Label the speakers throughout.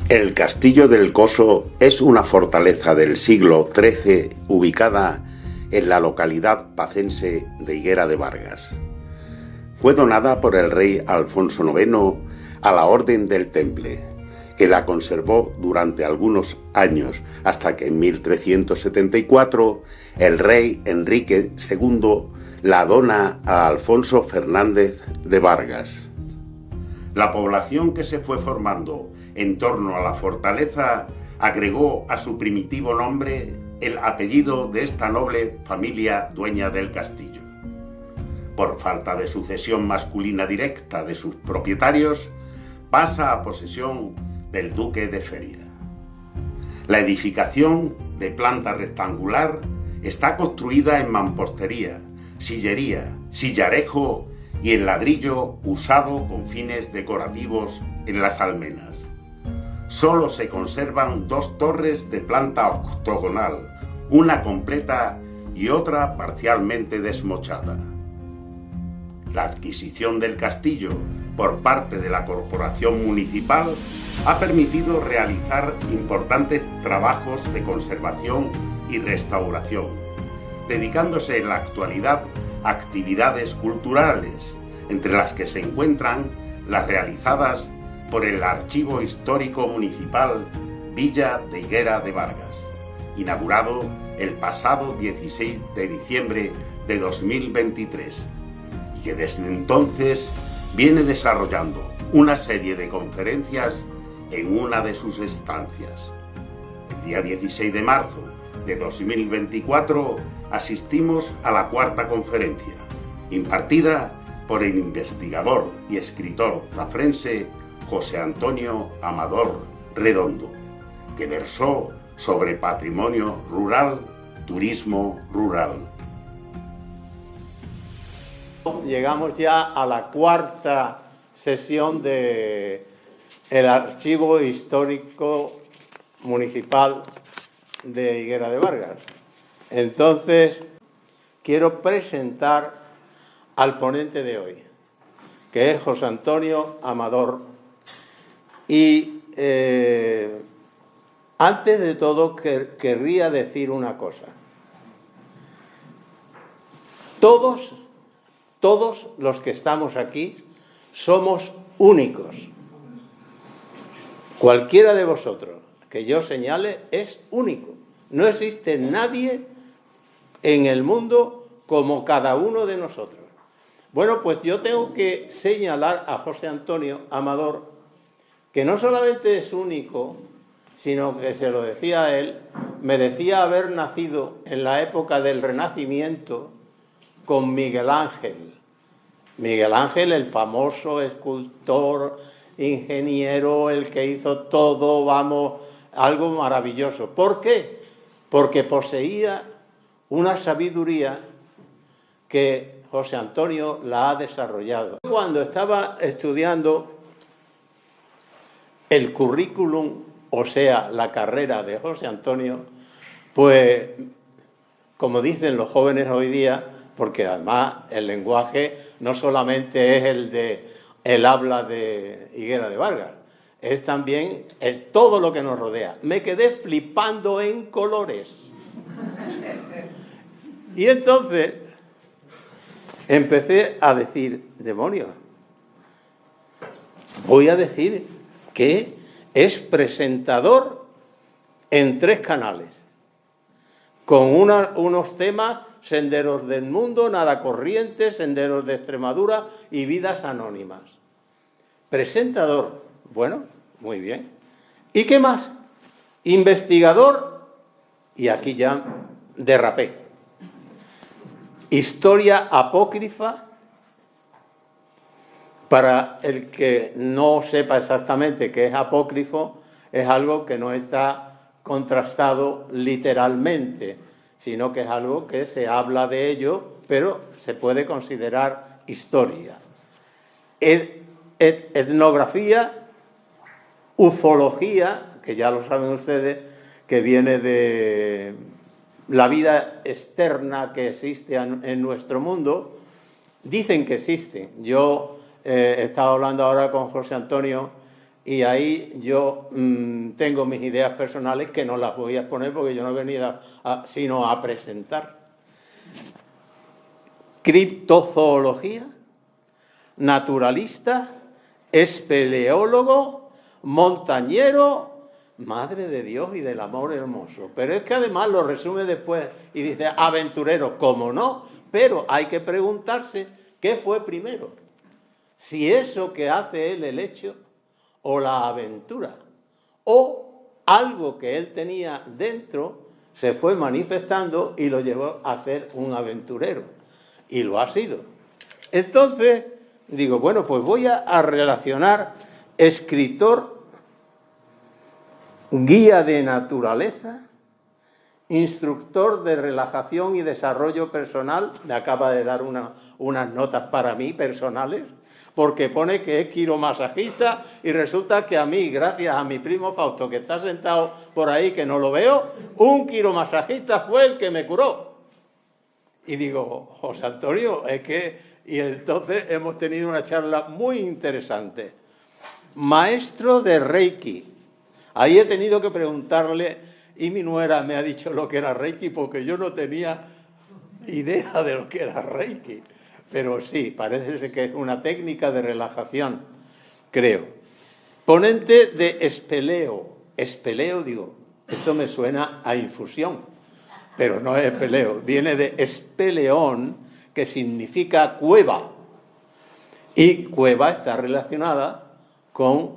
Speaker 1: El Castillo del Coso es una fortaleza del siglo XIII ubicada en la localidad pacense de Higuera de Vargas. Fue donada por el rey Alfonso IX a la Orden del Temple, que la conservó durante algunos años hasta que en 1374 el rey Enrique II la dona a Alfonso Fernández de Vargas. La población que se fue formando en torno a la fortaleza agregó a su primitivo nombre el apellido de esta noble familia dueña del castillo. Por falta de sucesión masculina directa de sus propietarios, pasa a posesión del duque de Feria. La edificación, de planta rectangular, está construida en mampostería, sillería, sillarejo y en ladrillo usado con fines decorativos en las almenas. Solo se conservan dos torres de planta octogonal, una completa y otra parcialmente desmochada. La adquisición del castillo por parte de la corporación municipal ha permitido realizar importantes trabajos de conservación y restauración, dedicándose en la actualidad a actividades culturales, entre las que se encuentran las realizadas por el Archivo Histórico Municipal Villa de Higuera de Vargas, inaugurado el pasado 16 de diciembre de 2023, y que desde entonces viene desarrollando una serie de conferencias en una de sus estancias. El día 16 de marzo de 2024 asistimos a la cuarta conferencia, impartida por el investigador y escritor zafrense José Antonio Amador Redondo, que versó sobre patrimonio rural, turismo rural.
Speaker 2: Llegamos ya a la cuarta sesión del Archivo Histórico Municipal de Higuera de Vargas. Entonces, quiero presentar al ponente de hoy, que es José Antonio Amador. Y antes de todo querría decir una cosa. Todos los que estamos aquí somos únicos. Cualquiera de vosotros que yo señale es único. No existe nadie en el mundo como cada uno de nosotros. Bueno, pues yo tengo que señalar a José Antonio Amador, que no solamente es único, sino que, se lo decía a él, merecía haber nacido en la época del Renacimiento con Miguel Ángel. Miguel Ángel, el famoso escultor, ingeniero, el que hizo todo, vamos, algo maravilloso. ¿Por qué? Porque poseía una sabiduría que José Antonio la ha desarrollado. Cuando estaba estudiando el currículum, o sea, la carrera de José Antonio, pues, como dicen los jóvenes hoy día, porque además el lenguaje no solamente es el habla de Higuera de Vargas, es también todo lo que nos rodea. Me quedé flipando en colores. Y entonces empecé a decir, demonios, voy a decir que es presentador en 3 canales, con unos temas: Senderos del Mundo, Nada Corriente, Senderos de Extremadura y Vidas Anónimas. Presentador, bueno, muy bien. ¿Y qué más? Investigador, y aquí ya derrapé. Historia apócrifa. Para el que no sepa exactamente qué es apócrifo, es algo que no está contrastado literalmente, sino que es algo que se habla de ello, pero se puede considerar historia. Etnografía, ufología, que ya lo saben ustedes, que viene de la vida externa que existe en nuestro mundo. Dicen que existe. Yo he estado hablando ahora con José Antonio y ahí yo tengo mis ideas personales que no las voy a exponer porque yo no he venido sino a presentar. Criptozoología, naturalista, espeleólogo, montañero, madre de Dios y del amor hermoso. Pero es que además lo resume después y dice aventurero, ¿cómo no? Pero hay que preguntarse qué fue primero, si eso que hace él el hecho o la aventura, o algo que él tenía dentro se fue manifestando y lo llevó a ser un aventurero, y lo ha sido. Entonces, digo, bueno, pues voy a relacionar escritor, guía de naturaleza, instructor de relajación y desarrollo personal, me acaba de dar unas notas para mí personales, porque pone que es quiromasajista y resulta que a mí, gracias a mi primo Fausto, que está sentado por ahí, que no lo veo, un quiromasajista fue el que me curó. Y digo, José Antonio, es que... Y entonces hemos tenido una charla muy interesante. Maestro de Reiki. Ahí he tenido que preguntarle, y mi nuera me ha dicho lo que era Reiki, porque yo no tenía idea de lo que era Reiki. Pero sí, parece que es una técnica de relajación, creo. Ponente de espeleo. Espeleo, digo, esto me suena a infusión, pero no es espeleo. Viene de espeleón, que significa cueva. Y cueva está relacionada con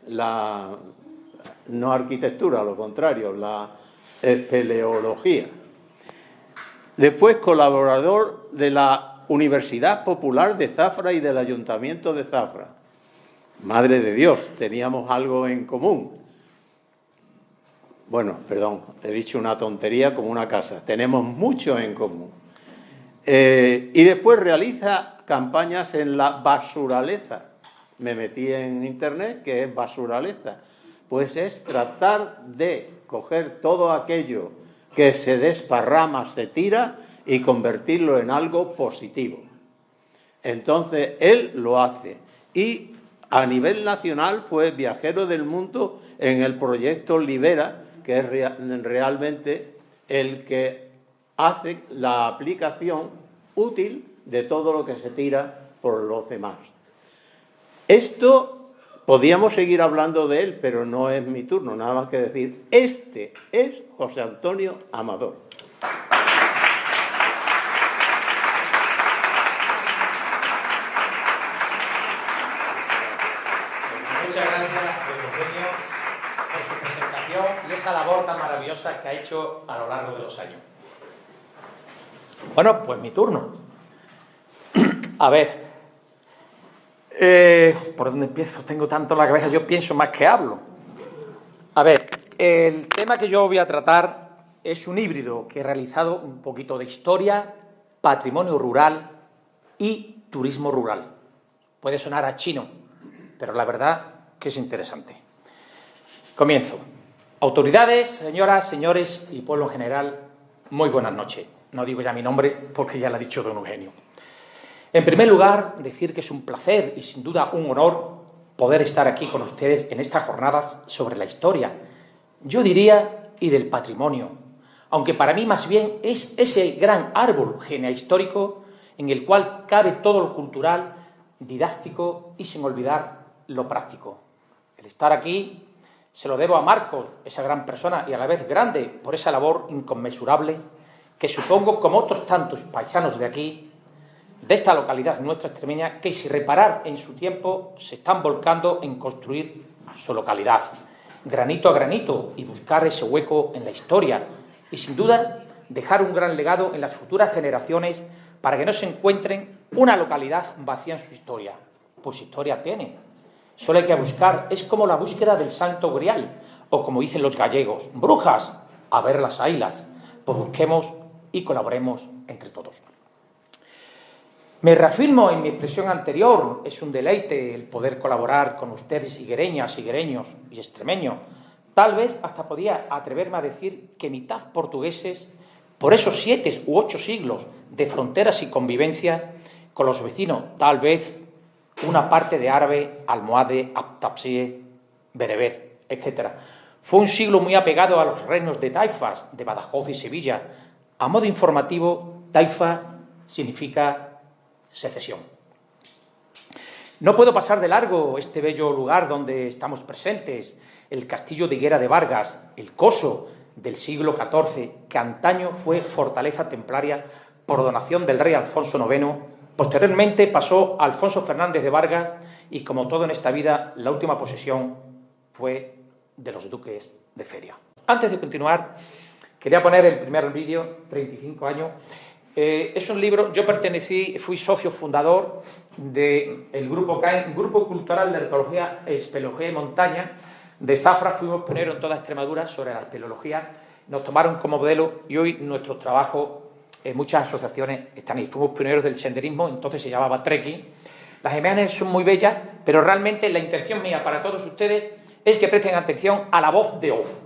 Speaker 2: la no arquitectura, lo contrario, la espeleología. Después, colaborador de la Universidad Popular de Zafra y del Ayuntamiento de Zafra. Madre de Dios, teníamos algo en común. Bueno, perdón, he dicho una tontería como una casa. Tenemos mucho en común. Y después realiza campañas en la basuraleza. Me metí en internet, ¿qué es basuraleza? Pues es tratar de coger todo aquello que se desparrama, se tira y convertirlo en algo positivo. Entonces, él lo hace. Y a nivel nacional fue viajero del mundo en el proyecto Libera, que es realmente el que hace la aplicación útil de todo lo que se tira por los demás. Esto... Podíamos seguir hablando de él, pero no es mi turno, nada más que decir, este es José Antonio Amador.
Speaker 3: Muchas gracias, don Eugenio, por su presentación y esa labor tan maravillosa que ha hecho a lo largo de los años. Bueno, pues mi turno. A ver... ¿por dónde empiezo? Tengo tanto en la cabeza, yo pienso más que hablo. A ver, el tema que yo voy a tratar es un híbrido que he realizado un poquito de historia, patrimonio rural y turismo rural. Puede sonar a chino, pero la verdad que es interesante. Comienzo. Autoridades, señoras, señores y pueblo en general, muy buenas noches. No digo ya mi nombre porque ya lo ha dicho don Eugenio. En primer lugar, decir que es un placer y sin duda un honor poder estar aquí con ustedes en estas jornadas sobre la historia, yo diría, y del patrimonio, aunque para mí más bien es ese gran árbol genealógico en el cual cabe todo lo cultural, didáctico y sin olvidar lo práctico. El estar aquí se lo debo a Marcos, esa gran persona y a la vez grande por esa labor inconmensurable que supongo, como otros tantos paisanos de aquí, de esta localidad nuestra extremeña, que sin reparar en su tiempo se están volcando en construir su localidad, granito a granito, y buscar ese hueco en la historia y sin duda dejar un gran legado en las futuras generaciones para que no se encuentren una localidad vacía en su historia. Pues historia tiene, solo hay que buscar, es como la búsqueda del Santo Grial, o como dicen los gallegos, brujas, a ver las ailas, pues busquemos y colaboremos entre todos. Me reafirmo en mi expresión anterior, es un deleite el poder colaborar con ustedes, higuereñas, higuereños y extremeños. Tal vez hasta podía atreverme a decir que mitad portugueses, por esos 7 u 8 siglos de fronteras y convivencia con los vecinos, tal vez una parte de árabe, almohade, abtabsie, bereber, etc. Fue un siglo muy apegado a los reinos de taifas de Badajoz y Sevilla. A modo informativo, taifa significa secesión. No puedo pasar de largo este bello lugar donde estamos presentes, el castillo de Higuera de Vargas, el Coso del siglo XIV, que antaño fue fortaleza templaria por donación del rey Alfonso IX. Posteriormente pasó a Alfonso Fernández de Vargas y, como todo en esta vida, la última posesión fue de los duques de Feria. Antes de continuar, quería poner el primer vídeo, 35 años. Es un libro, yo fui socio fundador del Grupo CAEN, Grupo Cultural de Arqueología, Espeleología y Montaña. De Zafra fuimos pioneros en toda Extremadura sobre la espeleología, nos tomaron como modelo y hoy nuestro trabajo en muchas asociaciones están ahí. Fuimos pioneros del senderismo, entonces se llamaba trekking. Las imágenes son muy bellas, pero realmente la intención mía para todos ustedes es que presten atención a la voz de Oz,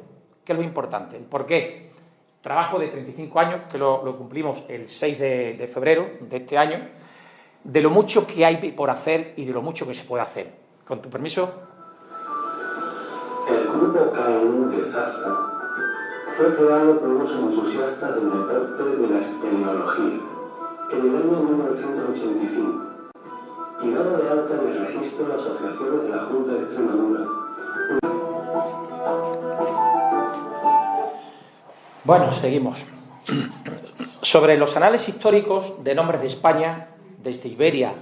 Speaker 3: que es lo importante. ¿Por qué? Trabajo de 35 años, que lo cumplimos el 6 de febrero de este año, de lo mucho que hay por hacer y de lo mucho que se puede hacer. Con tu permiso.
Speaker 4: El Grupo CAEN de Zafra fue creado por unos entusiastas del deporte de la espeleología en el año 1985 y dado de alta en el registro de asociaciones de la Junta de Extremadura.
Speaker 3: Bueno, seguimos. Sobre los anales históricos de nombres de España, desde Iberia,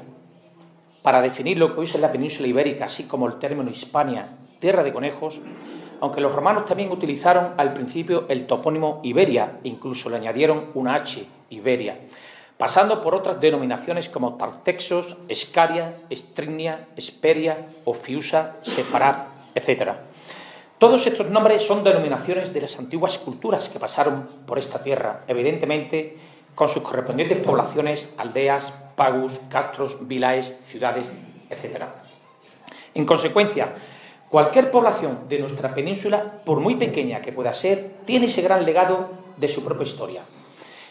Speaker 3: para definir lo que hoy es la península ibérica, así como el término Hispania, tierra de conejos, aunque los romanos también utilizaron al principio el topónimo Iberia, incluso le añadieron una H, Iberia, pasando por otras denominaciones como Tartexos, Escaria, Estrignia, Esperia, Ofiusa, Sefarad, etc. Todos estos nombres son denominaciones de las antiguas culturas que pasaron por esta tierra, evidentemente con sus correspondientes poblaciones, aldeas, pagus, castros, vilaes, ciudades, etc. En consecuencia, cualquier población de nuestra península, por muy pequeña que pueda ser, tiene ese gran legado de su propia historia.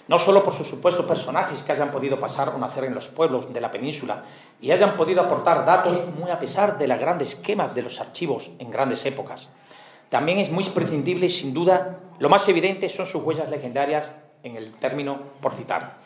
Speaker 3: No solo por sus supuestos personajes que hayan podido pasar o nacer en los pueblos de la península y hayan podido aportar datos muy a pesar de las grandes quemas de los archivos en grandes épocas. También es muy imprescindible y sin duda lo más evidente son sus huellas legendarias en el término por citar.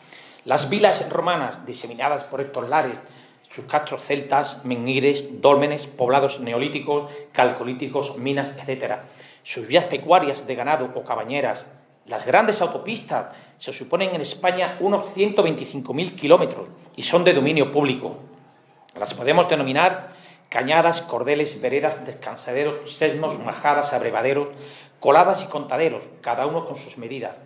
Speaker 3: Las vilas romanas diseminadas por estos lares, sus castros celtas, menhires, dólmenes, poblados neolíticos, calcolíticos, minas, etc. Sus vías pecuarias de ganado o cabañeras, las grandes autopistas, se suponen en España unos 125.000 kilómetros y son de dominio público. Las podemos denominar cañadas, cordeles, veredas, descansaderos, sesmos, majadas, abrevaderos, coladas y contaderos, cada uno con sus medidas.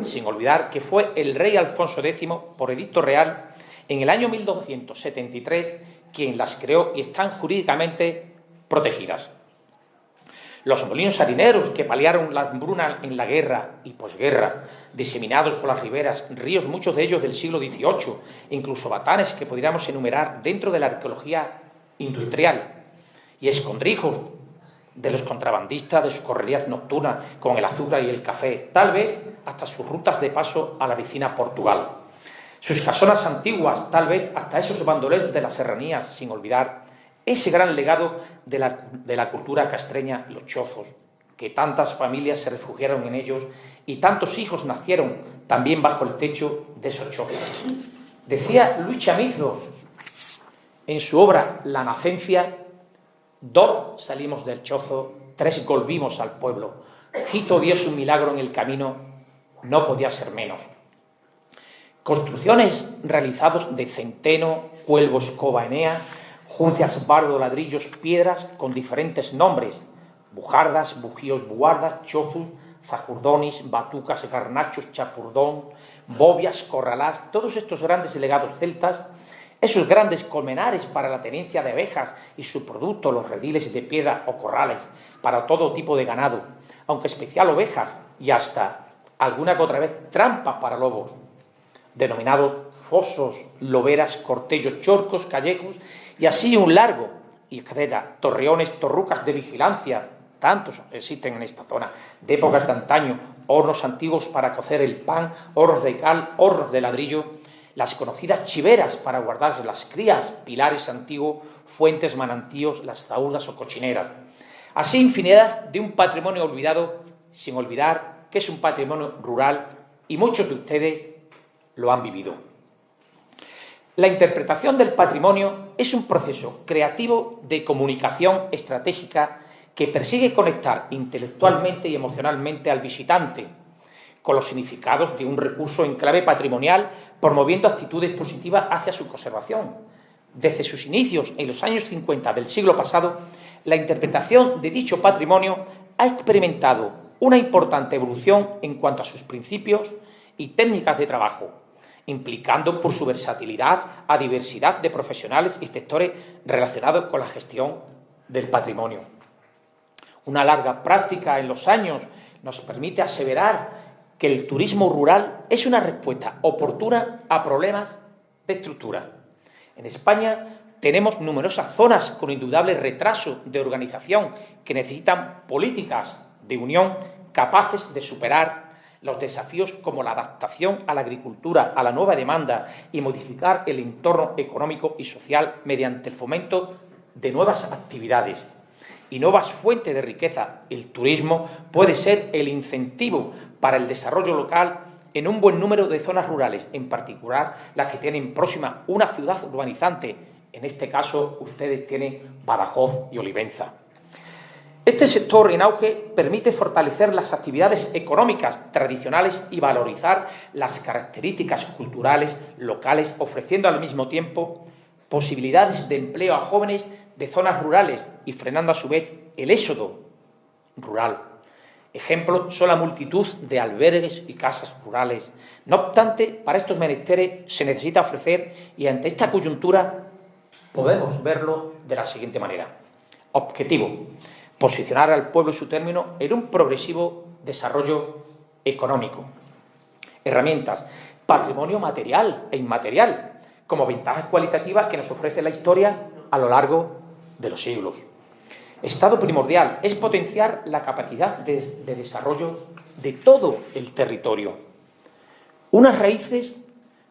Speaker 3: Sin olvidar que fue el rey Alfonso X, por edicto real, en el año 1273, quien las creó y están jurídicamente protegidas. Los molinos harineros que paliaron la hambruna en la guerra y posguerra, diseminados por las riberas, ríos, muchos de ellos del siglo XVIII, incluso batanes que podríamos enumerar dentro de la arqueología industrial, y escondrijos de los contrabandistas de sus correrías nocturnas con el azúcar y el café, tal vez hasta sus rutas de paso a la vecina Portugal. Sus casonas antiguas, tal vez hasta esos bandoleros de las serranías, sin olvidar ese gran legado de la cultura castreña, los chozos, que tantas familias se refugiaron en ellos y tantos hijos nacieron también bajo el techo de esos chozos. Decía Luis Chamizos en su obra La nacencia: 2 salimos del chozo, 3 volvimos al pueblo. Hizo Dios un milagro en el camino, no podía ser menos. Construcciones realizadas de centeno, cuelgo, escoba, enea, juncias, bardo, ladrillos, piedras con diferentes nombres: bujardas, bujíos, buardas, chozos, zajurdonis, batucas, garnachos, chapurdón, bobias, corralás, todos estos grandes legados celtas. Esos grandes colmenares para la tenencia de abejas y su producto, los rediles de piedra o corrales, para todo tipo de ganado, aunque especial ovejas y hasta alguna que otra vez trampa para lobos, denominados fosos, loberas, cortellos, chorcos, callejos, y así un largo, y etcétera, torreones, torrucas de vigilancia, tantos existen en esta zona, de épocas de antaño, hornos antiguos para cocer el pan, hornos de cal, hornos de ladrillo, las conocidas chiveras para guardar las crías, pilares antiguos, fuentes, manantíos, las zaurdas o cochineras. Así, infinidad de un patrimonio olvidado, sin olvidar que es un patrimonio rural y muchos de ustedes lo han vivido. La interpretación del patrimonio es un proceso creativo de comunicación estratégica que persigue conectar intelectualmente y emocionalmente al visitante con los significados de un recurso en clave patrimonial, promoviendo actitudes positivas hacia su conservación. Desde sus inicios en los años 50 del siglo pasado, la interpretación de dicho patrimonio ha experimentado una importante evolución en cuanto a sus principios y técnicas de trabajo, implicando por su versatilidad a diversidad de profesionales y sectores relacionados con la gestión del patrimonio. Una larga práctica en los años nos permite aseverar que el turismo rural es una respuesta oportuna a problemas de estructura. En España tenemos numerosas zonas con indudable retraso de organización que necesitan políticas de unión capaces de superar los desafíos como la adaptación a la agricultura, a la nueva demanda y modificar el entorno económico y social mediante el fomento de nuevas actividades y nuevas fuentes de riqueza. El turismo puede ser el incentivo para el desarrollo local en un buen número de zonas rurales, en particular las que tienen próxima una ciudad urbanizante. En este caso, ustedes tienen Badajoz y Olivenza. Este sector en auge permite fortalecer las actividades económicas tradicionales y valorizar las características culturales locales, ofreciendo al mismo tiempo posibilidades de empleo a jóvenes de zonas rurales y frenando a su vez el éxodo rural. Ejemplo son la multitud de albergues y casas rurales. No obstante, para estos menesteres se necesita ofrecer, y ante esta coyuntura podemos verlo de la siguiente manera. Objetivo: posicionar al pueblo y su término en un progresivo desarrollo económico. Herramientas: patrimonio material e inmaterial, como ventajas cualitativas que nos ofrece la historia a lo largo de los siglos. Estado primordial: es potenciar la capacidad de desarrollo de todo el territorio. Unas raíces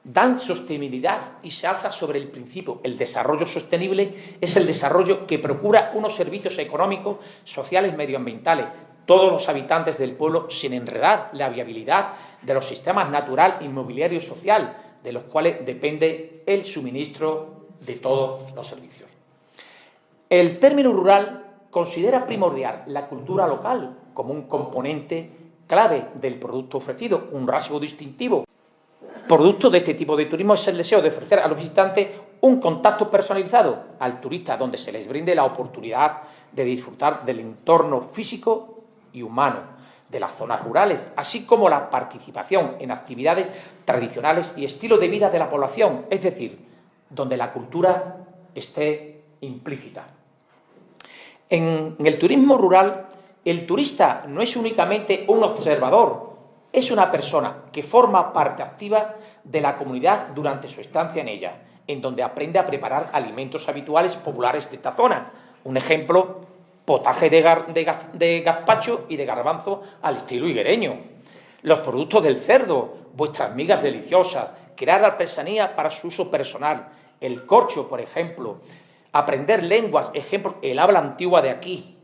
Speaker 3: dan sostenibilidad y se alza sobre el principio. El desarrollo sostenible es el desarrollo que procura unos servicios económicos, sociales, medioambientales, todos los habitantes del pueblo, sin enredar la viabilidad de los sistemas natural, inmobiliario y social, de los cuales depende el suministro de todos los servicios. El término rural considera primordial la cultura local como un componente clave del producto ofrecido, un rasgo distintivo. Producto de este tipo de turismo es el deseo de ofrecer a los visitantes un contacto personalizado al turista, donde se les brinde la oportunidad de disfrutar del entorno físico y humano de las zonas rurales, así como la participación en actividades tradicionales y estilo de vida de la población, es decir, donde la cultura esté implícita. En el turismo rural, el turista no es únicamente un observador, es una persona que forma parte activa de la comunidad durante su estancia en ella, en donde aprende a preparar alimentos habituales populares de esta zona. Un ejemplo: potaje de gazpacho y de garbanzo al estilo higuereño. Los productos del cerdo, vuestras migas deliciosas, crear artesanía para su uso personal. El corcho, por ejemplo. Aprender lenguas, ejemplo, el habla antigua de aquí.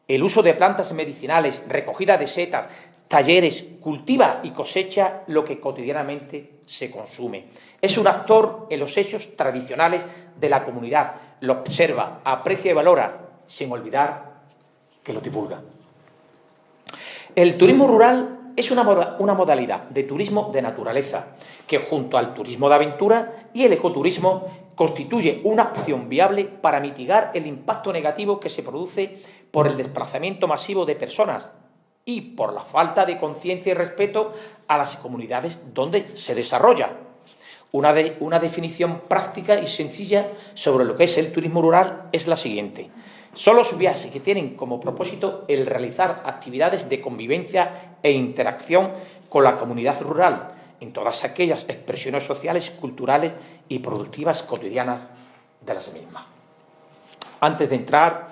Speaker 3: El uso de plantas medicinales, recogida de setas, talleres, cultiva y cosecha lo que cotidianamente se consume. Es un actor en los hechos tradicionales de la comunidad. Lo observa, aprecia y valora, sin olvidar que lo divulga. El turismo rural es una modalidad de turismo de naturaleza que, junto al turismo de aventura y el ecoturismo, constituye una opción viable para mitigar el impacto negativo que se produce por el desplazamiento masivo de personas y por la falta de conciencia y respeto a las comunidades donde se desarrolla. Una definición práctica y sencilla sobre lo que es el turismo rural es la siguiente: son los viajes que tienen como propósito el realizar actividades de convivencia e interacción con la comunidad rural en todas aquellas expresiones sociales, culturales y productivas cotidianas de las mismas. Antes de entrar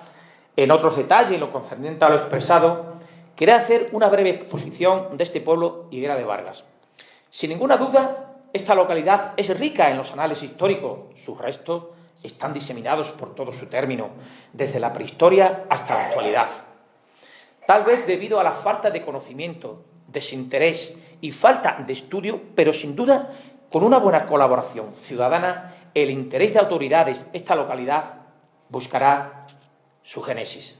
Speaker 3: en otros detalles en lo concerniente a lo expresado, quería hacer una breve exposición de este pueblo, Higuera de Vargas. Sin ninguna duda, esta localidad es rica en los anales históricos. Sus restos están diseminados por todo su término, desde la prehistoria hasta la actualidad. Tal vez debido a la falta de conocimiento, desinterés y falta de estudio, pero sin duda con una buena colaboración ciudadana, el interés de autoridades, esta localidad buscará su génesis.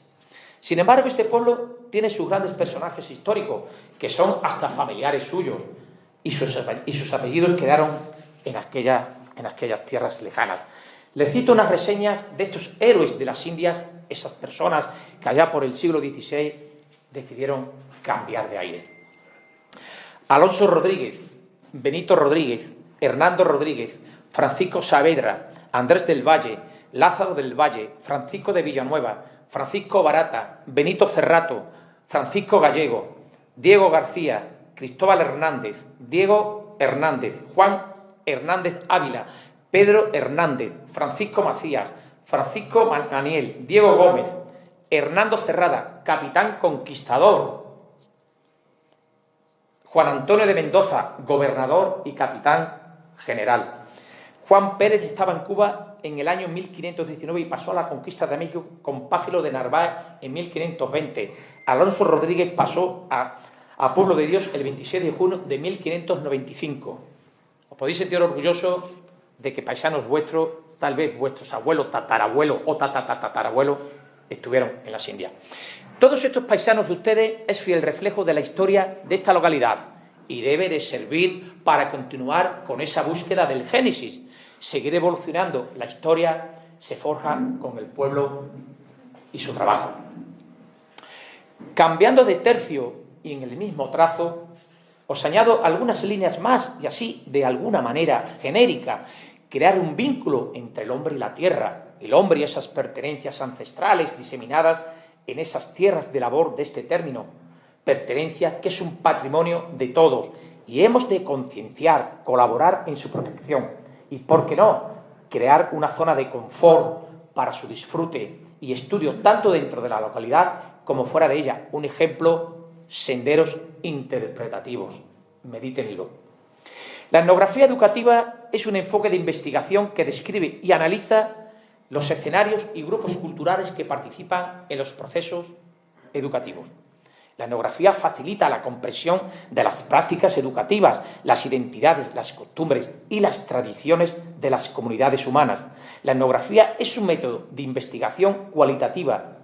Speaker 3: Sin embargo, este pueblo tiene sus grandes personajes históricos, que son hasta familiares suyos, y sus apellidos quedaron en aquellas tierras lejanas. Les cito unas reseñas de estos héroes de las Indias, esas personas que allá por el siglo XVI decidieron cambiar de aire. Alonso Rodríguez, Benito Rodríguez, Hernando Rodríguez, Francisco Saavedra, Andrés del Valle, Lázaro del Valle, Francisco de Villanueva, Francisco Barata, Benito Cerrato, Francisco Gallego, Diego García, Cristóbal Hernández, Diego Hernández, Juan Hernández Ávila, Pedro Hernández, Francisco Macías, Francisco Daniel, Diego Gómez, Hernando Cerrada, capitán conquistador, Juan Antonio de Mendoza, gobernador y capitán general. Juan Pérez estaba en Cuba en el año 1519 y pasó a la conquista de México con Páfilo de Narváez en 1520. Alonso Rodríguez pasó a Pueblo de Dios el 26 de junio de 1595. Os podéis sentir orgullosos de que paisanos vuestros, tal vez vuestros abuelos, tatarabuelos o tatarabuelos, estuvieron en las Indias. Todos estos paisanos de ustedes es fiel reflejo de la historia de esta localidad y debe de servir para continuar con esa búsqueda del génesis. Seguir evolucionando. La historia se forja con el pueblo y su trabajo. Cambiando de tercio y en el mismo trazo, os añado algunas líneas más y así, de alguna manera genérica, crear un vínculo entre el hombre y la tierra, el hombre y esas pertenencias ancestrales diseminadas en esas tierras de labor de este término, pertenencia que es un patrimonio de todos y hemos de concienciar, colaborar en su protección y, ¿por qué no?, crear una zona de confort para su disfrute y estudio tanto dentro de la localidad como fuera de ella. Un ejemplo, senderos interpretativos. Medítenlo. La etnografía educativa es un enfoque de investigación que describe y analiza los escenarios y grupos culturales que participan en los procesos educativos. La etnografía facilita la comprensión de las prácticas educativas, las identidades, las costumbres y las tradiciones de las comunidades humanas. La etnografía es un método de investigación cualitativa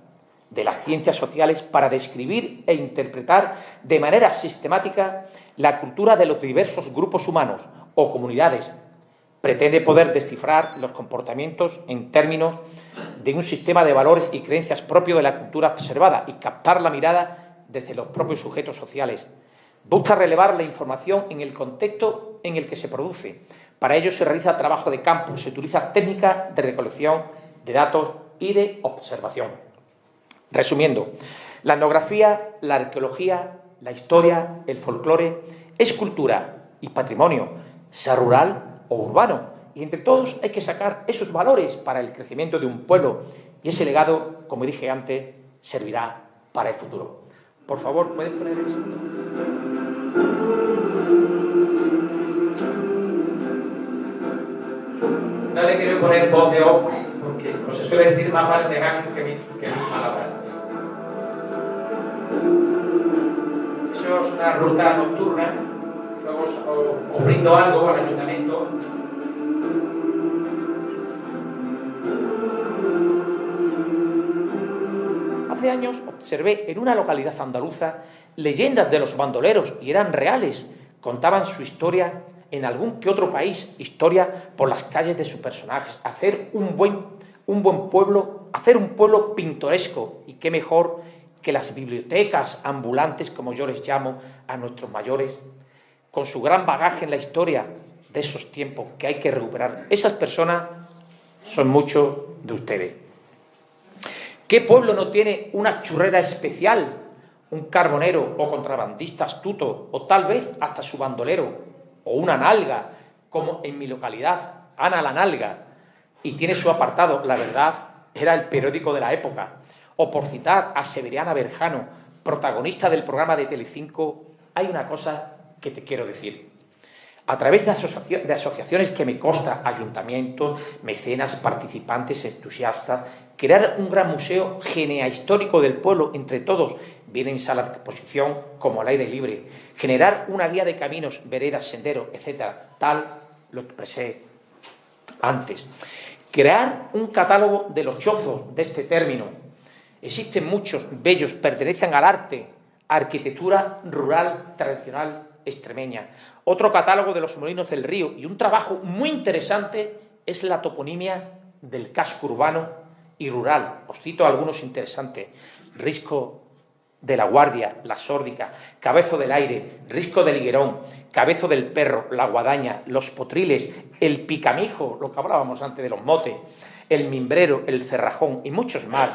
Speaker 3: de las ciencias sociales para describir e interpretar de manera sistemática la cultura de los diversos grupos humanos o comunidades. Pretende poder descifrar los comportamientos en términos de un sistema de valores y creencias propio de la cultura observada y captar la mirada desde los propios sujetos sociales. Busca relevar la información en el contexto en el que se produce. Para ello se realiza trabajo de campo, se utiliza técnica de recolección de datos y de observación. Resumiendo, la etnografía, la arqueología, la historia, el folclore es cultura y patrimonio, sea rural o urbano, y entre todos hay que sacar esos valores para el crecimiento de un pueblo y ese legado, como dije antes, servirá para el futuro. Por favor, ¿puedes poner eso? No le quiero poner voz de off, porque como se suele decir, más vale negar que mis palabras. Eso es una ruta nocturna. Luego os brindo algo al ayuntamiento. Hace años observé en una localidad andaluza leyendas de los bandoleros y eran reales. Contaban su historia en algún que otro país, historia por las calles de sus personajes. Hacer un buen pueblo, hacer un pueblo pintoresco, y qué mejor que las bibliotecas ambulantes, como yo les llamo a nuestros mayores, con su gran bagaje en la historia de esos tiempos que hay que recuperar. Esas personas son muchos de ustedes. ¿Qué pueblo no tiene una churrera especial, un carbonero o contrabandista astuto, o tal vez hasta su bandolero, o una nalga, como en mi localidad, Ana la Nalga, y tiene su apartado La Verdad, era el periódico de la época? O por citar a Severiana Berjano, protagonista del programa de Telecinco, hay una cosa que te quiero decir. a través de asociaciones que me consta, ayuntamientos, mecenas, participantes, entusiastas, crear un gran museo geneahistórico del pueblo entre todos, bien en salas de exposición como al aire libre, generar una guía de caminos, veredas, senderos, etcétera, tal lo expresé antes. Crear un catálogo de los chozos de este término. Existen muchos bellos, pertenecen al arte, arquitectura rural tradicional extremeña. Otro catálogo de los molinos del río y un trabajo muy interesante es la toponimia del casco urbano y rural. Os cito algunos interesantes. Risco de la Guardia, la Sórdica, Cabezo del Aire, Risco del Higuerón, Cabezo del Perro, la Guadaña, los Potriles, el Picamijo, lo que hablábamos antes de los motes, el Mimbrero, el Cerrajón y muchos más.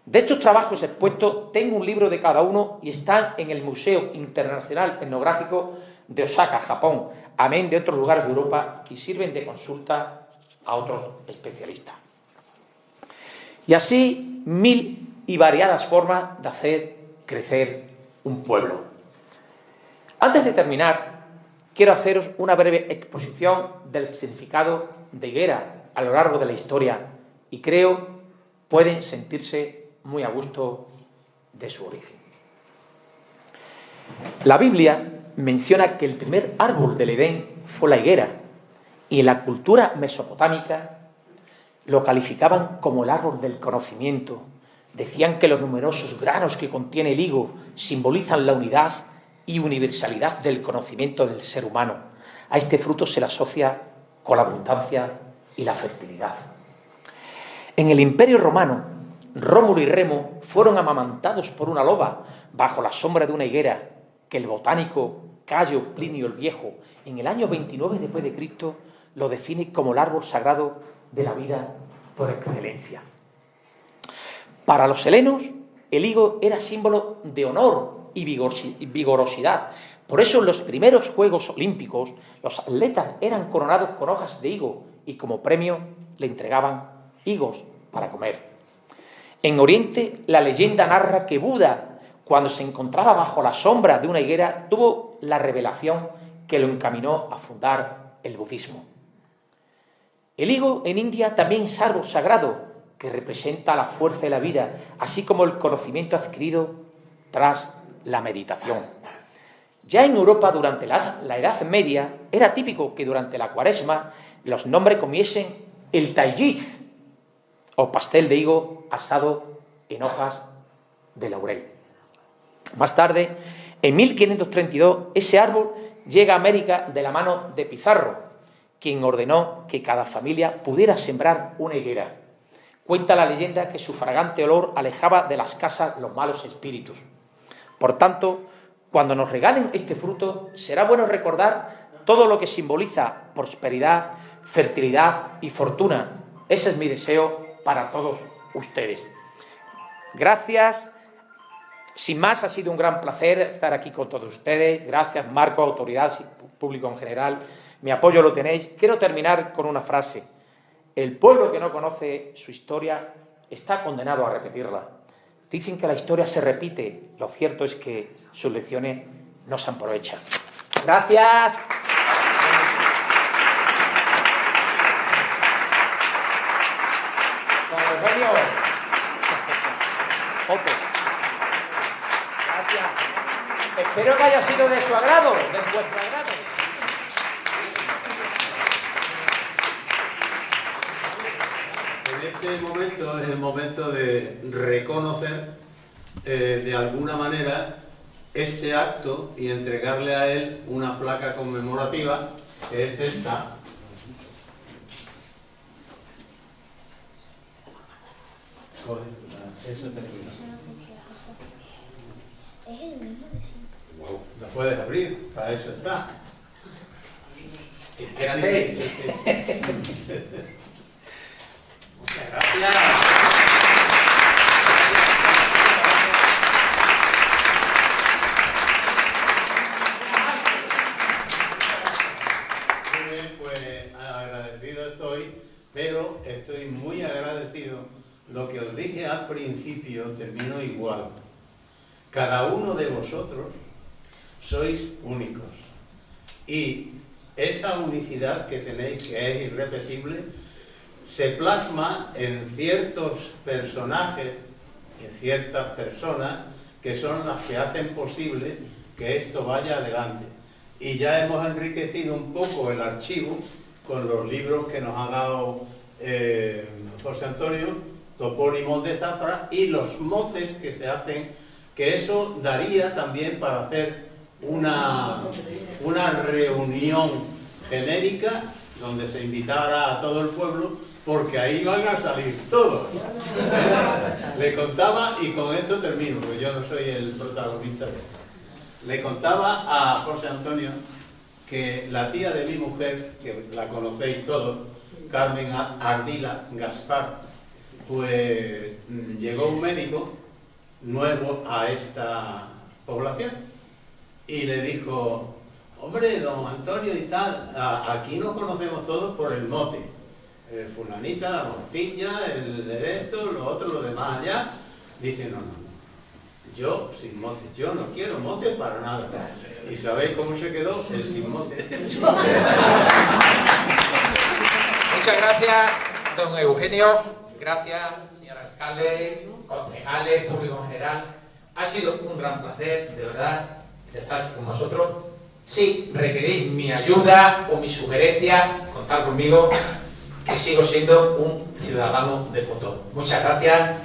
Speaker 3: De estos trabajos expuestos tengo un libro de cada uno y están en el Museo Internacional Etnográfico de Osaka, Japón, amén de otros lugares de Europa, y sirven de consulta a otros especialistas. Y así, mil y variadas formas de hacer crecer un pueblo. Antes de terminar, quiero haceros una breve exposición del significado de higuera a lo largo de la historia y creo pueden sentirse muy a gusto de su origen. La Biblia menciona que el primer árbol del Edén fue la higuera y en la cultura mesopotámica lo calificaban como el árbol del conocimiento. Decían que los numerosos granos que contiene el higo simbolizan la unidad y universalidad del conocimiento del ser humano. A este fruto se le asocia con la abundancia y la fertilidad. En el Imperio Romano, Rómulo y Remo fueron amamantados por una loba bajo la sombra de una higuera que el botánico Cayo Plinio el Viejo, en el año 29 después de Cristo, lo define como el árbol sagrado de la vida por excelencia. Para los helenos, el higo era símbolo de honor y vigorosidad. Por eso en los primeros Juegos Olímpicos, los atletas eran coronados con hojas de higo y como premio le entregaban higos para comer. En Oriente, la leyenda narra que Buda, cuando se encontraba bajo la sombra de una higuera, tuvo la revelación que lo encaminó a fundar el budismo. El higo en India también es árbol sagrado que representa la fuerza de la vida, así como el conocimiento adquirido tras la meditación. Ya en Europa, durante la Edad Media, era típico que durante la Cuaresma los nombres comiesen el tailliz, o pastel de higo asado en hojas de laurel. Más tarde, en 1532, ese árbol llega a América de la mano de Pizarro, quien ordenó que cada familia pudiera sembrar una higuera. Cuenta la leyenda que su fragante olor alejaba de las casas los malos espíritus. Por tanto, cuando nos regalen este fruto, será bueno recordar todo lo que simboliza prosperidad, fertilidad y fortuna. Ese es mi deseo para todos ustedes. Gracias. Sin más, ha sido un gran placer estar aquí con todos ustedes. Gracias, Marco, autoridad, público en general. Mi apoyo lo tenéis. Quiero terminar con una frase. El pueblo que no conoce su historia está condenado a repetirla. Dicen que la historia se repite. Lo cierto es que sus lecciones no se aprovechan. Gracias. Gracias. Espero que haya sido de su agrado, de vuestro agrado.
Speaker 5: En este momento es el momento de reconocer de alguna manera este acto y entregarle a él una placa conmemorativa, que es esta. Eso termina.
Speaker 6: Es el mismo de siempre.
Speaker 5: Wow. Lo puedes abrir, para eso está.
Speaker 3: Espérate.
Speaker 5: Sí.
Speaker 3: Muchas gracias.
Speaker 5: Muy bien, pues agradecido estoy, pero estoy muy agradecido. Lo que os dije al principio termino igual. Cada uno de vosotros sois únicos y esa unicidad que tenéis, que es irrepetible, se plasma en ciertos personajes, en ciertas personas, que son las que hacen posible que esto vaya adelante. Y ya hemos enriquecido un poco el archivo con los libros que nos ha dado José Antonio, topónimos de Zafra, y los motes que se hacen, que eso daría también para hacer una reunión genérica donde se invitara a todo el pueblo, porque ahí van a salir todos. Le contaba, y con esto termino, porque yo no soy el protagonista de esto. Le contaba a José Antonio que la tía de mi mujer, que la conocéis todos, Carmen Ardila Gaspar, pues llegó un médico nuevo a esta población y le dijo: hombre, don Antonio y tal, aquí nos conocemos todos por el mote. Fulanita, la morcilla, el de esto, lo otro, lo demás allá. Dice: no, yo sin mote, yo no quiero mote para nada. ¿Y sabéis cómo se quedó? El sin mote.
Speaker 7: Muchas gracias, don Eugenio. Gracias, señor alcalde, concejales, público en general. Ha sido un gran placer, de verdad, estar con vosotros. Si requerís mi ayuda o mi sugerencia, contad conmigo, que sigo siendo un ciudadano de Potó. Muchas gracias.